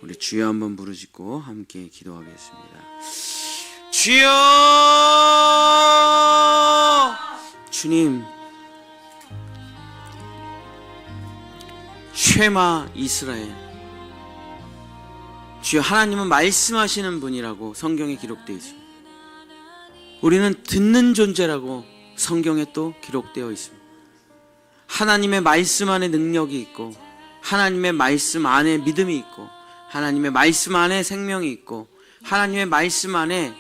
우리 주여 한번 부르짖고 함께 기도하겠습니다. 주여! 주님, 쉐마 이스라엘. 주여, 하나님은 말씀하시는 분이라고 성경에 기록되어 있습니다. 우리는 듣는 존재라고 성경에 또 기록되어 있습니다. 하나님의 말씀 안에 능력이 있고, 하나님의 말씀 안에 믿음이 있고, 하나님의 말씀 안에 생명이 있고, 하나님의 말씀 안에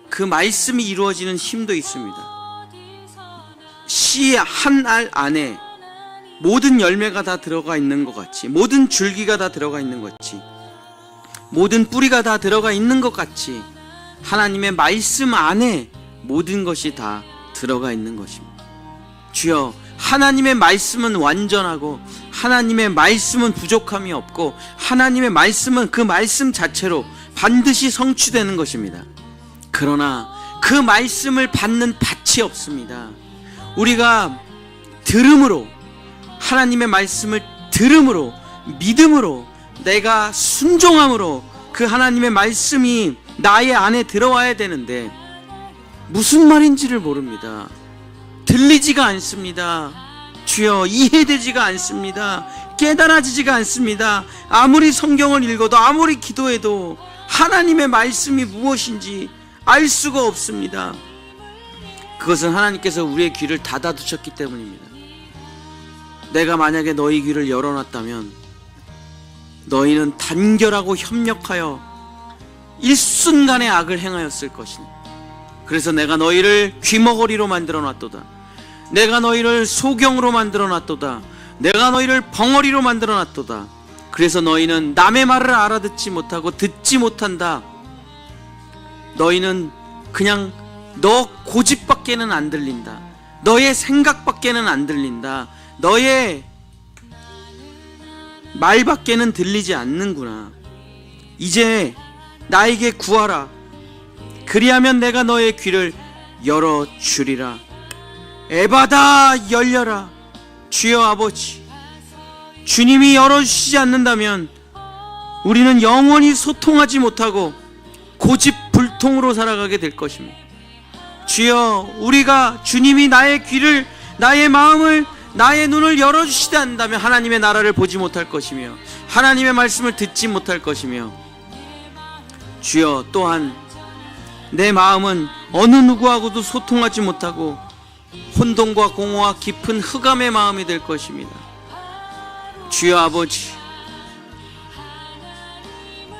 그 말씀이 이루어지는 힘도 있습니다. 씨 한 알 안에 모든 열매가 다 들어가 있는 것 같이, 모든 줄기가 다 들어가 있는 것 같이, 모든 뿌리가 다 들어가 있는 것 같이 하나님의 말씀 안에 모든 것이 다 들어가 있는 것입니다. 주여, 하나님의 말씀은 완전하고 하나님의 말씀은 부족함이 없고 하나님의 말씀은 그 말씀 자체로 반드시 성취되는 것입니다. 그러나 그 말씀을 받는 밭이 없습니다. 우리가 들음으로, 하나님의 말씀을 들음으로, 믿음으로, 내가 순종함으로 그 하나님의 말씀이 나의 안에 들어와야 되는데 무슨 말인지를 모릅니다. 들리지가 않습니다. 주여, 이해되지가 않습니다. 깨달아지지가 않습니다. 아무리 성경을 읽어도, 아무리 기도해도 하나님의 말씀이 무엇인지 알 수가 없습니다. 그것은 하나님께서 우리의 귀를 닫아두셨기 때문입니다. 내가 만약에 너희 귀를 열어놨다면 너희는 단결하고 협력하여 일순간에 악을 행하였을 것이니, 그래서 내가 너희를 귀머거리로 만들어놨도다. 내가 너희를 소경으로 만들어놨도다. 내가 너희를 벙어리로 만들어놨도다. 그래서 너희는 남의 말을 알아듣지 못하고 듣지 못한다. 너희는 그냥 너 고집밖에는 안 들린다. 너의 생각밖에는 안 들린다. 너의 말밖에는 들리지 않는구나. 이제 나에게 구하라. 그리하면 내가 너의 귀를 열어주리라. 에바다, 열려라. 주여 아버지, 주님이 열어주시지 않는다면 우리는 영원히 소통하지 못하고 고집불통으로 살아가게 될 것입니다. 주여, 우리가 주님이 나의 귀를, 나의 마음을, 나의 눈을 열어주시지 않는다면 하나님의 나라를 보지 못할 것이며 하나님의 말씀을 듣지 못할 것이며, 주여, 또한 내 마음은 어느 누구하고도 소통하지 못하고 혼돈과 공허와 깊은 흑암의 마음이 될 것입니다. 주여 아버지,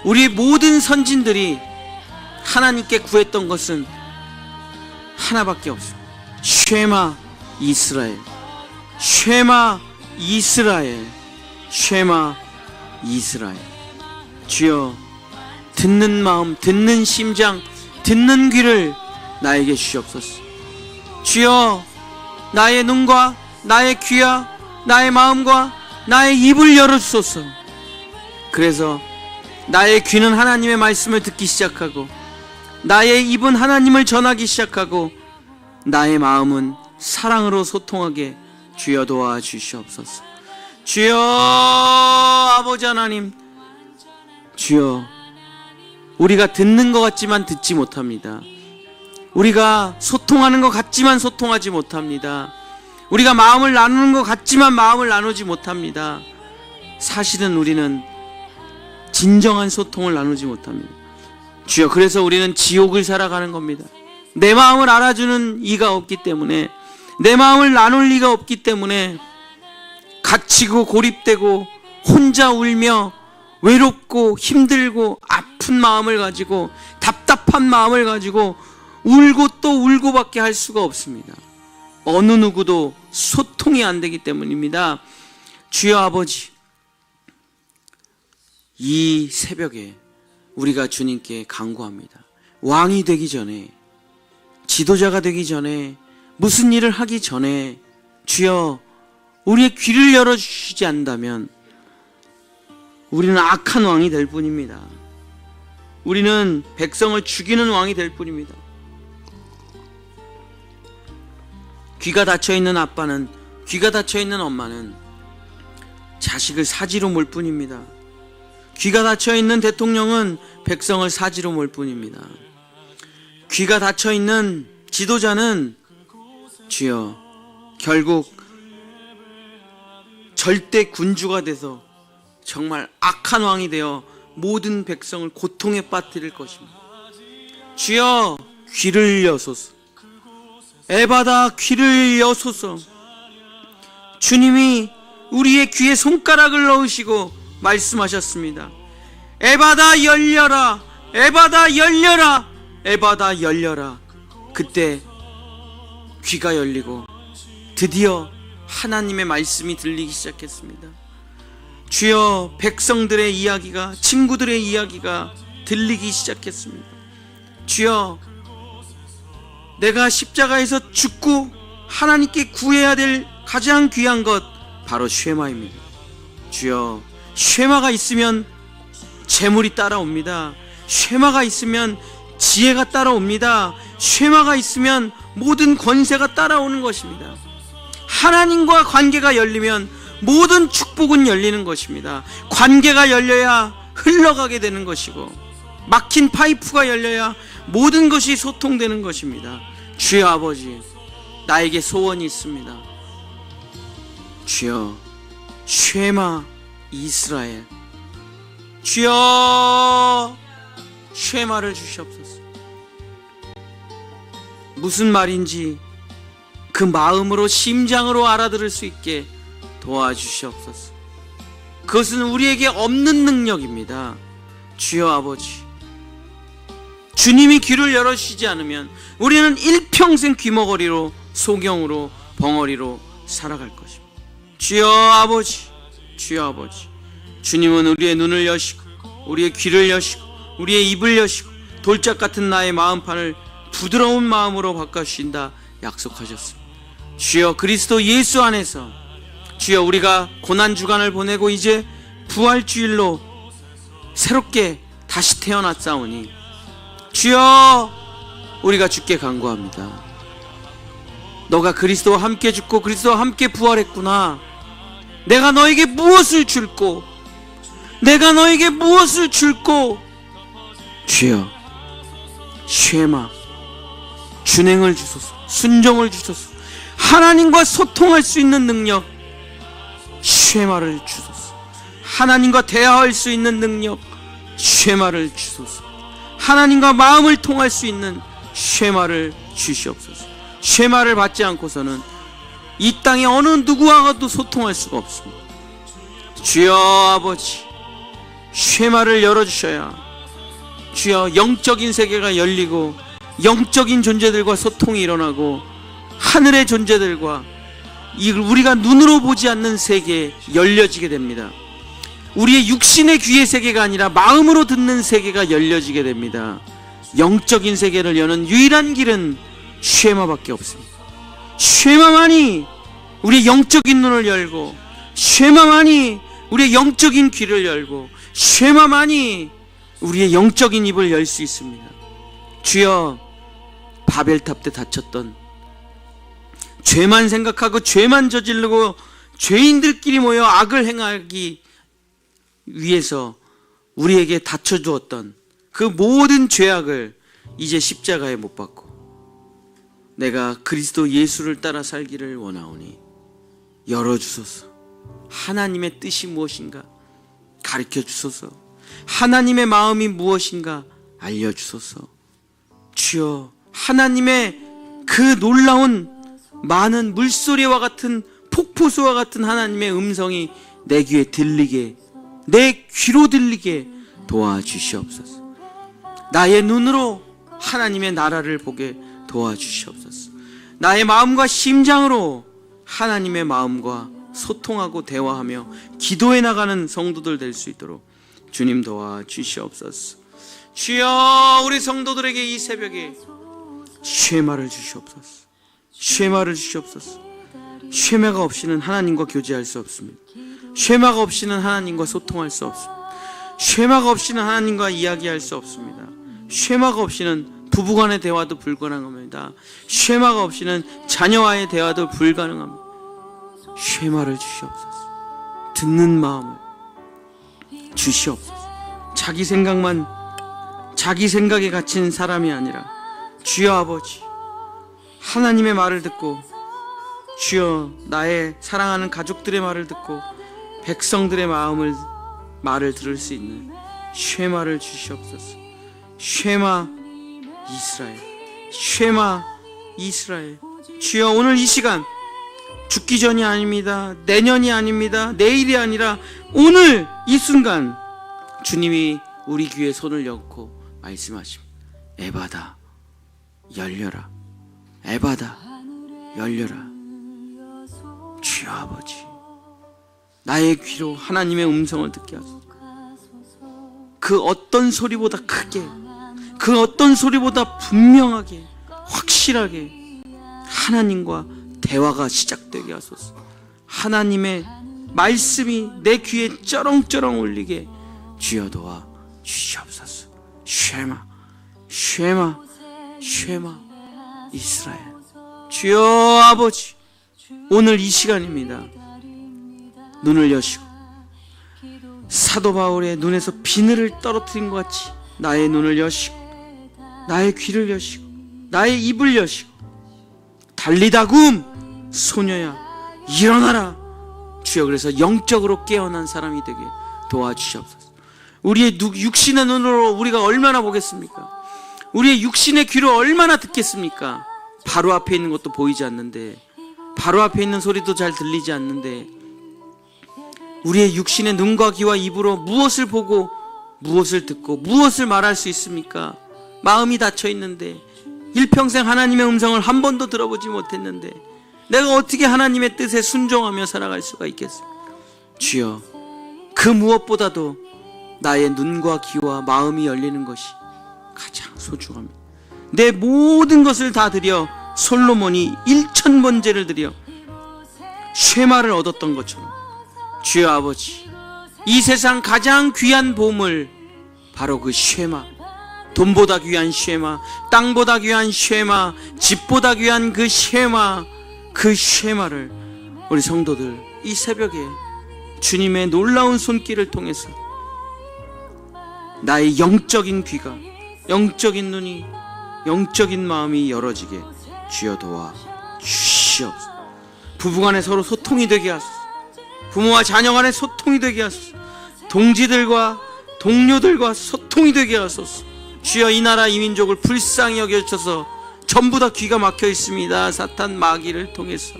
우리 모든 선진들이 하나님께 구했던 것은 하나밖에 없습니다. 쉐마 이스라엘, 쉐마 이스라엘, 쉐마 이스라엘. 주여, 듣는 마음, 듣는 심장, 듣는 귀를 나에게 주시옵소서. 주여, 나의 눈과 나의 귀와 나의 마음과 나의 입을 열어주소서. 그래서 나의 귀는 하나님의 말씀을 듣기 시작하고, 나의 입은 하나님을 전하기 시작하고, 나의 마음은 사랑으로 소통하게 주여 도와주시옵소서. 주여 아버지 하나님, 주여, 우리가 듣는 것 같지만 듣지 못합니다. 우리가 소통하는 것 같지만 소통하지 못합니다. 우리가 마음을 나누는 것 같지만 마음을 나누지 못합니다. 사실은 우리는 진정한 소통을 나누지 못합니다. 주여, 그래서 우리는 지옥을 살아가는 겁니다. 내 마음을 알아주는 이가 없기 때문에, 내 마음을 나눌 이가 없기 때문에 갇히고 고립되고 혼자 울며 외롭고 힘들고 아픈 마음을 가지고, 답답한 마음을 가지고 울고 또 울고밖에 할 수가 없습니다. 어느 누구도 소통이 안 되기 때문입니다. 주여 아버지, 이 새벽에 우리가 주님께 간구합니다. 왕이 되기 전에, 지도자가 되기 전에, 무슨 일을 하기 전에 주여, 우리의 귀를 열어주시지 않는다면 우리는 악한 왕이 될 뿐입니다. 우리는 백성을 죽이는 왕이 될 뿐입니다. 귀가 닫혀있는 아빠는, 귀가 닫혀있는 엄마는 자식을 사지로 몰 뿐입니다. 귀가 닫혀있는 대통령은 백성을 사지로 몰 뿐입니다. 귀가 닫혀있는 지도자는 주여 결국 절대 군주가 돼서 정말 악한 왕이 되어 모든 백성을 고통에 빠뜨릴 것입니다. 주여 귀를 여소서. 에바다 귀를 여소서. 주님이 우리의 귀에 손가락을 넣으시고 말씀하셨습니다. 에바다 열려라. 에바다 열려라. 에바다 열려라. 그때 귀가 열리고 드디어 하나님의 말씀이 들리기 시작했습니다. 주여 백성들의 이야기가, 친구들의 이야기가 들리기 시작했습니다. 주여 내가 십자가에서 죽고 하나님께 구해야 될 가장 귀한 것 바로 쉐마입니다. 주여 쉐마가 있으면 재물이 따라옵니다. 쉐마가 있으면 지혜가 따라옵니다. 쉐마가 있으면 모든 권세가 따라오는 것입니다. 하나님과 관계가 열리면 모든 축복은 열리는 것입니다. 관계가 열려야 흘러가게 되는 것이고 막힌 파이프가 열려야 모든 것이 소통되는 것입니다. 주여 아버지, 나에게 소원이 있습니다. 주여 쉐마 이스라엘, 주여 쉐마를 주시옵소서. 무슨 말인지 그 마음으로 심장으로 알아들을 수 있게 도와주시옵소서. 그것은 우리에게 없는 능력입니다. 주여 아버지, 주님이 귀를 열어주시지 않으면 우리는 일평생 귀머거리로, 소경으로, 벙어리로 살아갈 것입니다. 주여 아버지, 주여 아버지, 주님은 우리의 눈을 여시고 우리의 귀를 여시고 우리의 입을 여시고 돌짝 같은 나의 마음판을 부드러운 마음으로 바꿔주신다 약속하셨습니다. 주여 그리스도 예수 안에서 주여 우리가 고난주간을 보내고 이제 부활주일로 새롭게 다시 태어났사오니 주여 우리가 주께 간구합니다. 너가 그리스도와 함께 죽고 그리스도와 함께 부활했구나. 내가 너에게 무엇을 줄꼬? 내가 너에게 무엇을 줄꼬? 주여 쉐마 준행을 주소서. 순종을 주소서. 하나님과 소통할 수 있는 능력 쉐마를 주소서. 하나님과 대화할 수 있는 능력 쉐마를 주소서. 하나님과 마음을 통할 수 있는 쉐마를 주시옵소서. 쉐마를 받지 않고서는 이 땅에 어느 누구와도 소통할 수가 없습니다. 주여 아버지, 쉐마를 열어주셔야 주여 영적인 세계가 열리고 영적인 존재들과 소통이 일어나고 하늘의 존재들과 우리가 눈으로 보지 않는 세계에 열려지게 됩니다. 우리의 육신의 귀의 세계가 아니라 마음으로 듣는 세계가 열려지게 됩니다. 영적인 세계를 여는 유일한 길은 쉐마밖에 없습니다. 쉐마만이 우리의 영적인 눈을 열고, 쉐마만이 우리의 영적인 귀를 열고, 쉐마만이 우리의 영적인 입을 열 수 있습니다. 주여 바벨탑 때 다쳤던 죄만 생각하고 죄만 저지르고 죄인들끼리 모여 악을 행하기 위해서 우리에게 다쳐주었던 그 모든 죄악을 이제 십자가에 못 박고 내가 그리스도 예수를 따라 살기를 원하오니 열어주소서. 하나님의 뜻이 무엇인가 가르쳐 주소서. 하나님의 마음이 무엇인가 알려주소서. 주여 하나님의 그 놀라운 많은 물소리와 같은 폭포수와 같은 하나님의 음성이 내 귀에 들리게, 내 귀로 들리게 도와주시옵소서. 나의 눈으로 하나님의 나라를 보게 도와주시옵소서. 나의 마음과 심장으로 하나님의 마음과 소통하고 대화하며 기도해 나가는 성도들 될 수 있도록 주님 도와주시옵소서. 주여 우리 성도들에게 이 새벽에 쉐마를 주시옵소서. 쉐마를 주시옵소서. 쉐마가 없이는 하나님과 교제할 수 없습니다. 쉐마가 없이는 하나님과 소통할 수 없습니다. 쉐마가 없이는 하나님과 이야기할 수 없습니다. 쉐마가 없이는 부부간의 대화도 불가능합니다. 쉐마가 없이는 자녀와의 대화도 불가능합니다. 쉐마를 주시옵소서. 듣는 마음을 주시옵소서. 자기 생각에 갇힌 사람이 아니라 주여 아버지 하나님의 말을 듣고 주여 나의 사랑하는 가족들의 말을 듣고 백성들의 말을 들을 수 있는 쉐마를 주시옵소서. 쉐마 이스라엘, 쉐마 이스라엘. 주여 오늘 이 시간 죽기 전이 아닙니다. 내년이 아닙니다. 내일이 아니라 오늘 이 순간 주님이 우리 귀에 손을 얹고 말씀하십니다. 에바다 열려라. 에바다 열려라. 주여 아버지 나의 귀로 하나님의 음성을 듣게 하소서. 그 어떤 소리보다 크게, 그 어떤 소리보다 분명하게, 확실하게 하나님과 대화가 시작되게 하소서. 하나님의 말씀이 내 귀에 쩌렁쩌렁 울리게 주여 도와 주시옵소서. 쉐마 쉐마 쉐마 이스라엘. 주여 아버지 오늘 이 시간입니다. 눈을 여시고 사도 바울의 눈에서 비늘을 떨어뜨린 것 같이 나의 눈을 여시고 나의 귀를 여시고 나의 입을 여시고 달리다굼 소녀야 일어나라. 주여 그래서 영적으로 깨어난 사람이 되게 도와주시옵소서. 우리의 육신의 눈으로 우리가 얼마나 보겠습니까? 우리의 육신의 귀로 얼마나 듣겠습니까? 바로 앞에 있는 것도 보이지 않는데, 바로 앞에 있는 소리도 잘 들리지 않는데, 우리의 육신의 눈과 귀와 입으로 무엇을 보고 무엇을 듣고 무엇을 말할 수 있습니까? 마음이 닫혀 있는데, 일평생 하나님의 음성을 한 번도 들어보지 못했는데 내가 어떻게 하나님의 뜻에 순종하며 살아갈 수가 있겠습니까? 주여 그 무엇보다도 나의 눈과 귀와 마음이 열리는 것이 가장 소중합니다. 내 모든 것을 다 드려 솔로몬이 1000번제를 드려 쉐마를 얻었던 것처럼 주여 아버지 이 세상 가장 귀한 보물 바로 그 쉐마, 돈보다 귀한 쉐마, 땅보다 귀한 쉐마, 집보다 귀한 그 쉐마, 그 쉐마를 우리 성도들 이 새벽에 주님의 놀라운 손길을 통해서 나의 영적인 귀가, 영적인 눈이, 영적인 마음이 열어지게 주여 도와 주시옵소서. 부부간에 서로 소통이 되게 하소서. 부모와 자녀간에 소통이 되게 하소서. 동지들과 동료들과 소통이 되게 하소서. 주여 이 나라 이 민족을 불쌍히 여겨주셔서 전부 다 귀가 막혀 있습니다. 사탄 마귀를 통해서.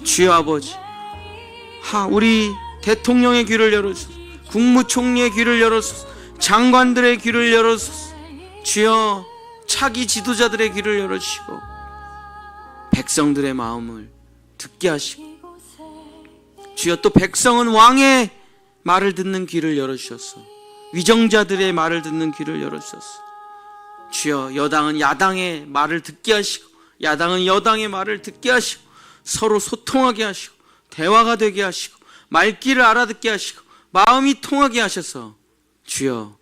주여 아버지 우리 대통령의 귀를 열어주소서. 국무총리의 귀를 열어주소서. 장관들의 귀를 열어주소서. 주여 차기 지도자들의 귀를 열어주시고 백성들의 마음을 듣게 하시고 주여 또 백성은 왕의 말을 듣는 귀를 열어주셔서 위정자들의 말을 듣는 귀를 열어주셔서 주여 여당은 야당의 말을 듣게 하시고 야당은 여당의 말을 듣게 하시고 서로 소통하게 하시고 대화가 되게 하시고 말귀를 알아듣게 하시고 마음이 통하게 하셔서 주여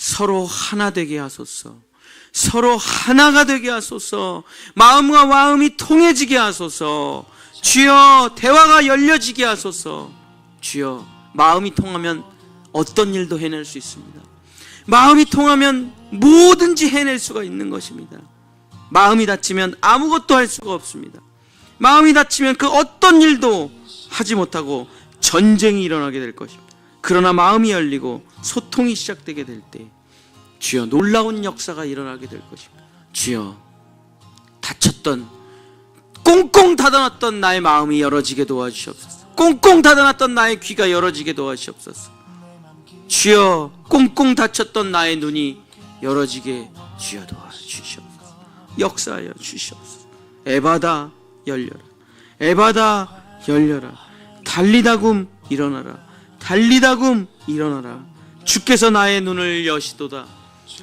서로 하나 되게 하소서. 서로 하나가 되게 하소서. 마음과 마음이 통해지게 하소서. 주여 대화가 열려지게 하소서. 주여 마음이 통하면 어떤 일도 해낼 수 있습니다. 마음이 통하면 뭐든지 해낼 수가 있는 것입니다. 마음이 닫히면 아무것도 할 수가 없습니다. 마음이 닫히면 그 어떤 일도 하지 못하고 전쟁이 일어나게 될 것입니다. 그러나 마음이 열리고 소통이 시작되게 될 때 주여 놀라운 역사가 일어나게 될 것입니다. 주여 닫혔던 꽁꽁 닫아놨던 나의 마음이 열어지게 도와주시옵소서. 꽁꽁 닫아놨던 나의 귀가 열어지게 도와주시옵소서. 주여 꽁꽁 닫혔던 나의 눈이 열어지게 주여 도와주시옵소서. 역사하여 주시옵소서. 에바다 열려라. 에바다 열려라. 달리다굼 일어나라. 달리다굼 일어나라. 주께서 나의 눈을 여시도다.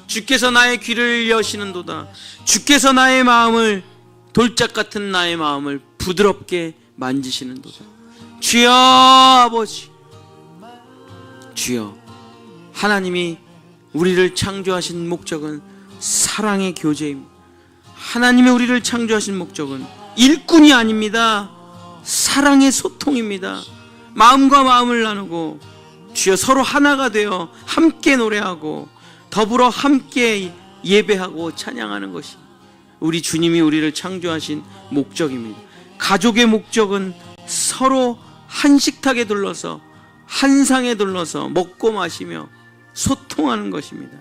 주께서 나의 귀를 여시는도다. 주께서 나의 마음을 돌짝 같은 나의 마음을 부드럽게 만지시는도다. 주여 아버지 주여 하나님이 우리를 창조하신 목적은 사랑의 교제입니다. 하나님이 우리를 창조하신 목적은 일꾼이 아닙니다. 사랑의 소통입니다. 마음과 마음을 나누고 주여 서로 하나가 되어 함께 노래하고 더불어 함께 예배하고 찬양하는 것이 우리 주님이 우리를 창조하신 목적입니다. 가족의 목적은 서로 한 식탁에 둘러서 한 상에 둘러서 먹고 마시며 소통하는 것입니다.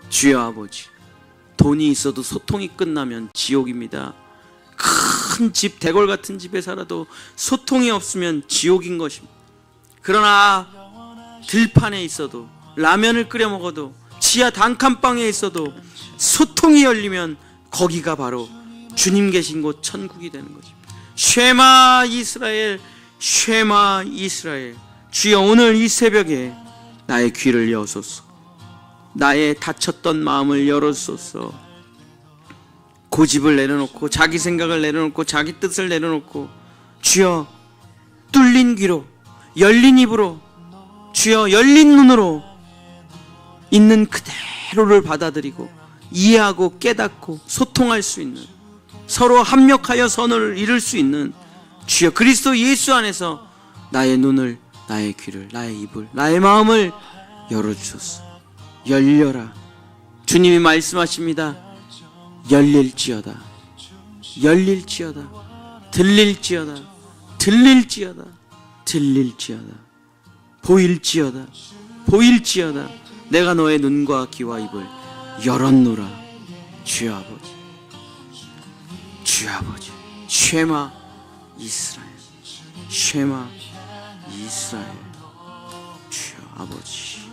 주여 아버지, 돈이 있어도 소통이 끝나면 지옥입니다. 큰 집, 대궐 같은 집에 살아도 소통이 없으면 지옥인 것입니다. 그러나 들판에 있어도 라면을 끓여 먹어도 지하 단칸방에 있어도 소통이 열리면 거기가 바로 주님 계신 곳 천국이 되는 것입니다. 쉐마 이스라엘, 쉐마 이스라엘. 주여 오늘 이 새벽에 나의 귀를 여소서. 나의 닫혔던 마음을 열어소서. 고집을 내려놓고 자기 생각을 내려놓고 자기 뜻을 내려놓고 주여 뚫린 귀로 열린 입으로 주여 열린 눈으로 있는 그대로를 받아들이고 이해하고 깨닫고 소통할 수 있는, 서로 합력하여 선을 이룰 수 있는 주여 그리스도 예수 안에서 나의 눈을, 나의 귀를, 나의 입을, 나의 마음을 열어주소서. 열려라. 주님이 말씀하십니다. 열릴지어다, 열릴지어다, 들릴지어다, 들릴지어다, 들릴지어다, 보일지어다, 보일지어다. 내가 너의 눈과 귀와 입을 열었노라. 주여 아버지, 주여 아버지, 쉐마 이스라엘, 쉐마 이스라엘. 주여 아버지.